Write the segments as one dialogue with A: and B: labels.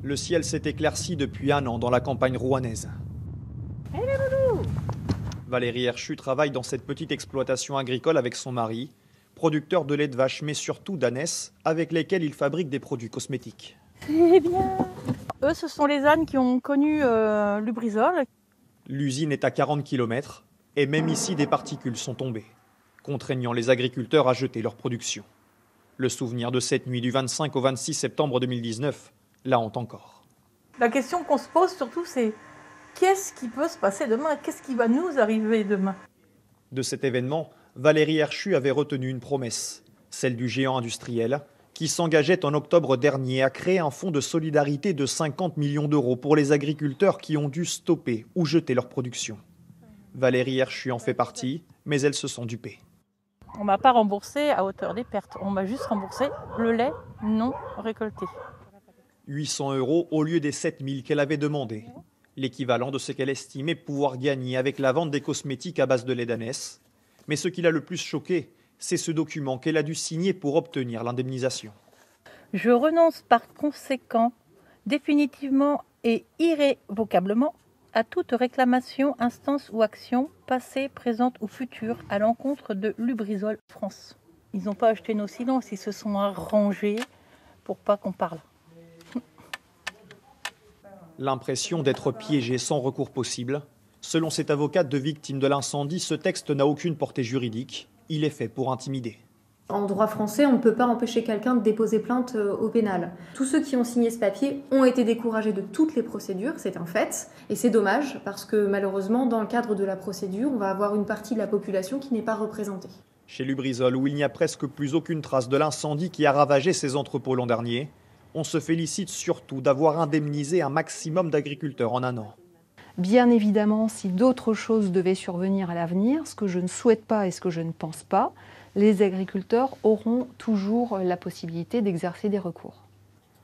A: Le ciel s'est éclairci depuis un an dans la campagne rouennaise. Valérie Herchu travaille dans cette petite exploitation agricole avec son mari, producteur de lait de vache mais surtout d'ânesses, avec lesquels il fabrique des produits cosmétiques.
B: C'est bien. Eux, ce sont les ânes qui ont connu Lubrizol.
A: L'usine est à 40 km et même ici des particules sont tombées, contraignant les agriculteurs à jeter leur production. Le souvenir de cette nuit du 25 au 26 septembre 2019 la hante encore.
B: La question qu'on se pose surtout, c'est qu'est-ce qui peut se passer demain? Qu'est-ce qui va nous arriver demain?
A: De cet événement, Valérie Herchu avait retenu une promesse, celle du géant industriel, qui s'engageait en octobre dernier à créer un fonds de solidarité de 50 millions d'euros pour les agriculteurs qui ont dû stopper ou jeter leur production. Valérie Herchu en fait partie, mais elle se sent dupée.
B: On ne m'a pas remboursé à hauteur des pertes. On m'a juste remboursé le lait non récolté.
A: 800 € au lieu des 7 000 qu'elle avait demandé. L'équivalent de ce qu'elle estimait pouvoir gagner avec la vente des cosmétiques à base de lait d'ânesse. Mais ce qui l'a le plus choqué, c'est ce document qu'elle a dû signer pour obtenir l'indemnisation.
B: Je renonce par conséquent définitivement et irrévocablement à toute réclamation, instance ou action, passée, présente ou future, à l'encontre de Lubrizol France. Ils n'ont pas acheté nos silences, ils se sont arrangés pour pas qu'on parle.
A: L'impression d'être piégée sans recours possible. Selon cette avocate de victime de l'incendie, ce texte n'a aucune portée juridique. Il est fait pour intimider.
C: En droit français, on ne peut pas empêcher quelqu'un de déposer plainte au pénal. Tous ceux qui ont signé ce papier ont été découragés de toutes les procédures, c'est un fait. Et c'est dommage parce que malheureusement, dans le cadre de la procédure, on va avoir une partie de la population qui n'est pas représentée.
A: Chez Lubrizol, où il n'y a presque plus aucune trace de l'incendie qui a ravagé ses entrepôts l'an dernier, on se félicite surtout d'avoir indemnisé un maximum d'agriculteurs en un an.
D: Bien évidemment, si d'autres choses devaient survenir à l'avenir, ce que je ne souhaite pas et ce que je ne pense pas, les agriculteurs auront toujours la possibilité d'exercer des recours.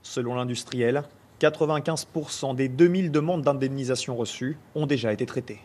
A: Selon l'industriel, 95% des 2000 demandes d'indemnisation reçues ont déjà été traitées.